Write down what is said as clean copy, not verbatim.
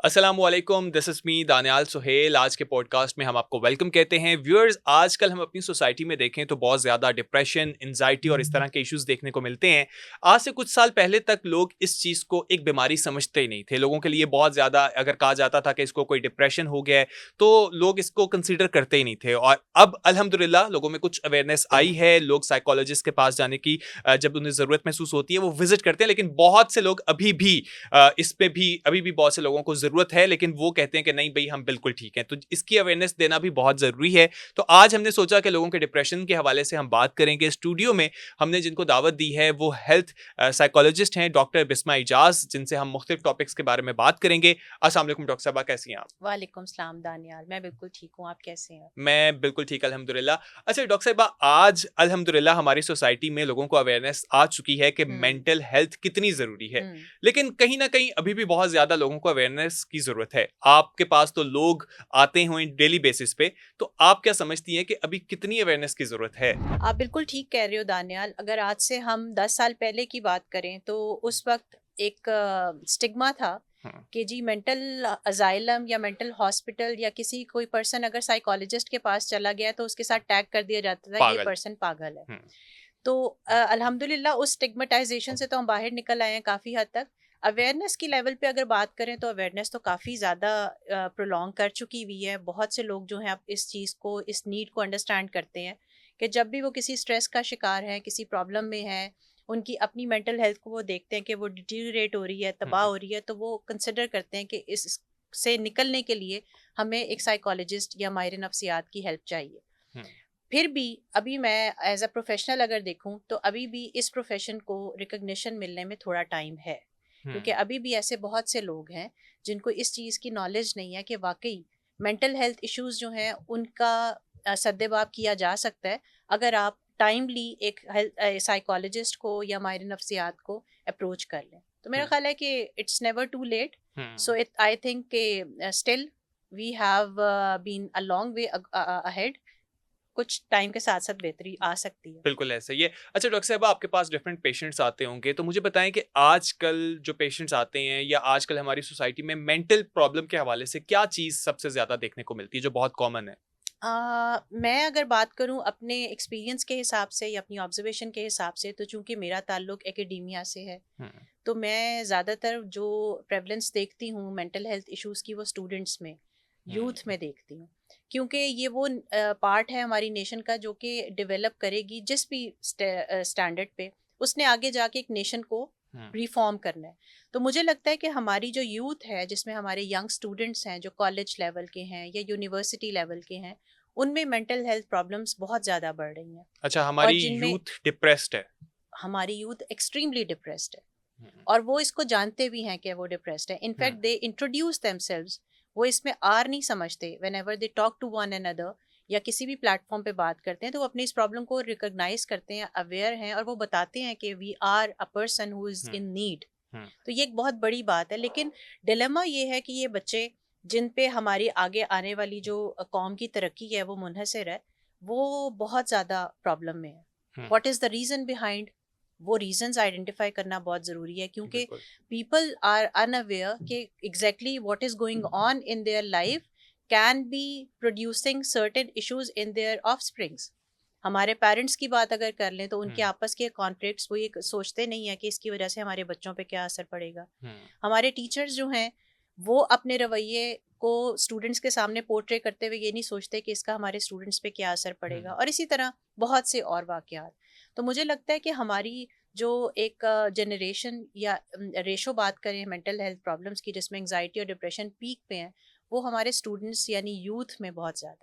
अस्सलामुअलैकुम, this is me Danial Suhail. आज के पॉडकास्ट में हम आपको वेलकम कहते हैं। व्यूअर्स, आजकल हम अपनी सोसाइटी में देखें तो बहुत ज़्यादा डिप्रेशन, एंग्ज़ायटी और इस तरह के इश्यूज़ देखने को मिलते हैं। आज से कुछ साल पहले तक लोग इस चीज़ को एक बीमारी समझते ही नहीं थे। लोगों के लिए बहुत ज़्यादा अगर कहा जाता था कि इसको कोई डिप्रेशन हो गया है, तो लोग इसको कंसीडर करते ही नहीं थे और अब अल्हम्दुलिल्लाह लोगों में कुछ अवेयरनेस आई है। लोग साइकोलॉजिस्ट के पास जाने की जब उन्हें ज़रूरत महसूस होती है, वो विज़िट करते हैं, लेकिन बहुत से लोग अभी भी इस पे भी अभी भी बहुत से लोगों को ज़रूरत है, लेकिन वो कहते हैं कि नहीं भई हम बिल्कुल ठीक हैं। तो इसकी अवेयरनेस देना भी बहुत ज़रूरी है। तो आज हमने सोचा कि लोगों के डिप्रेशन के हवाले से हम बात करेंगे। स्टूडियो में हमने जिनको दावत दी है वो हेल्थ साइकोलॉजिस्ट हैं डॉक्टर बिस्मा इजाज़, जिनसे हम मुख्तलिफ टॉपिक्स के बारे में बात करेंगे। अस्सलाम वालेकुम डॉक्टर साहबा, कैसी हैं आप? वालेकुम सलाम दानियाल, मैं बिल्कुल ठीक हूँ, आप कैसे हैं? मैं बिल्कुल ठीक अल्हम्दुलिल्लाह। अच्छा डॉक्टर साहिबा, आज अल्हम्दुलिल्लाह हमारी सोसाइटी में लोगों को अवेयरनेस आ चुकी है कि हुँ, मेंटल हेल्थ कितनी ज़रूरी है। हुँ। लेकिन कहीं न कहीं अभी भी बहुत ज़्यादा लोगों को अवेयरनेस की ज़रूरत है। आपके पास तो लोग आते हुए डेली बेसिस पे, तो आप क्या समझती हैं कि अभी कितनी अवेयरनेस की ज़रूरत है? आप बिल्कुल ठीक कह रहे हो दानियाल, अगर आज से हम 10 साल पहले की बात करें तो उस वक़्त एक स्टिग्मा था हुँ, कि जी मेंटल असाइलम या मेंटल हॉस्पिटल या किसी कोई पर्सन अगर साइकोलॉजिस्ट के पास चला गया तो उसके साथ टैग कर दिया जाता था ये पागल। पर्सन पागल है। हुँ, तो अल्हम्दुलिल्लाह उस स्टिग्मेटाइजेशन से तो हम बाहर निकल आए हैं काफ़ी हद तक। अवेयरनेस की लेवल पे अगर बात करें तो अवेयरनेस तो काफ़ी ज़्यादा प्रोलॉन्ग कर चुकी हुई है। बहुत से लोग जो हैं अब इस चीज़ को, इस नीड को अंडरस्टैंड करते हैं कि जब भी वो किसी स्ट्रेस का शिकार हैं, किसी प्रॉब्लम में हैं, उनकी अपनी मेंटल हेल्थ को वो देखते हैं कि वो डिटीरियरेट हो रही है, हुँ, तबाह हुँ, हो रही है, तो वो कंसिडर करते हैं कि इस से निकलने के लिए हमें एक साइकोलॉजिस्ट या माहिर नफ्सियात की हेल्प चाहिए। हुँ, फिर भी अभी मैं एज अ प्रोफेशनल अगर देखूं तो अभी भी इस प्रोफेशन को रिकग्निशन मिलने में थोड़ा टाइम है, हुँ, क्योंकि अभी भी ऐसे बहुत से लोग हैं जिनको इस चीज़ की नॉलेज नहीं है कि वाकई मेंटल हेल्थ इश्यूज जो हैं उनका सद्देबाब किया जा सकता है अगर आप टाइमली एक साइकोलॉजिस्ट को या माहिर नफ्सियात को अप्रोच कर लें। तो मेरा हुँ, ख्याल है कि it's never too late. Hmm. So it I think के still we have been a long way ahead. कुछ टाइम के साथ-साथ बेहतरी आ सकती है। बिल्कुल ऐसा ही है। अच्छा डॉक्टर साहब, आपके पास डिफरेंट पेशेंट्स आते होंगे, तो मुझे बताएँ कि आजकल जो पेशेंट्स आते हैं या आजकल हमारी सोसाइटी में मेंटल प्रॉब्लम के हवाले से क्या चीज़ सबसे ज़्यादा देखने को मिलती है जो बहुत कॉमन है? मैं अगर बात करूँ अपने एक्सपीरियंस के हिसाब से या अपनी ऑब्जर्वेशन के हिसाब से, तो चूँकि मेरा ताल्लुक एकेडेमिया से है, हुँ, तो मैं ज़्यादातर जो प्रेवलेंस देखती हूँ मेंटल हेल्थ इश्यूज़ की वो स्टूडेंट्स में, यूथ हुँ, में देखती हूँ। क्योंकि ये वो पार्ट है हमारी नेशन का जो कि डेवलप करेगी जिस भी स्टैंडर्ड पे, उसने आगे जाके एक नेशन को हुँ, रिफॉर्म करना है। तो मुझे लगता है कि हमारी जो यूथ है जिसमें हमारे यंग स्टूडेंट्स हैं जो कॉलेज लेवल के हैं या यूनिवर्सिटी लेवल के हैं, उनमें मेंटल हेल्थ प्रॉब्लम्स बहुत ज़्यादा बढ़ रही हैं अच्छा, और हमारी जिनमें यूथ डिप्रेस्ड है। हमारी यूथ एक्सट्रीमली डिप्रेस्ड है हुँ, और वो इसको जानते भी हैं कि वो डिप्रेस्ड है। Hmm, in fact they introduce themselves. वो इसमें आर नहीं समझते whenever they talk to one another या किसी भी प्लेटफॉर्म पे बात करते हैं, तो वो अपनी इस प्रॉब्लम को रिकॉग्नाइज करते हैं, अवेयर हैं और वो बताते हैं कि we are a person who is hmm, in need. हुँ, तो ये एक बहुत बड़ी बात है, लेकिन डिलेमा ये है कि ये बच्चे जिन पे हमारी आगे आने वाली जो कौम की तरक्की है वो मुनहसर है, वो बहुत ज़्यादा प्रॉब्लम में है। Hmm, what is the reason behind, वो रीजंस आइडेंटिफाई करना बहुत ज़रूरी है, क्योंकि बिल्कुल। पीपल आर अनअवेयर कि exactly what is going on in their life can be producing certain issues in their offsprings. हमारे पेरेंट्स की बात अगर कर लें तो उनके हुँ, आपस के कॉन्फ्लिक्ट्स वो ये सोचते नहीं है कि इसकी वजह से हमारे बच्चों पे क्या असर पड़ेगा। हुँ, हमारे टीचर्स जो हैं वो अपने रवैये को स्टूडेंट्स के सामने पोर्ट्रे करते हुए ये नहीं सोचते कि इसका हमारे स्टूडेंट्स पे क्या असर हुँ, पड़ेगा, और इसी तरह बहुत से और वाकयात। तो मुझे लगता है कि हमारी जो एक जनरेशन या रेशो बात करें मेंटल हेल्थ प्रॉब्लम्स की जिसमें एंजाइटी और डिप्रेशन पीक पे हैं, वो हमारे स्टूडेंट्स यानी यूथ में बहुत ज़्यादा है।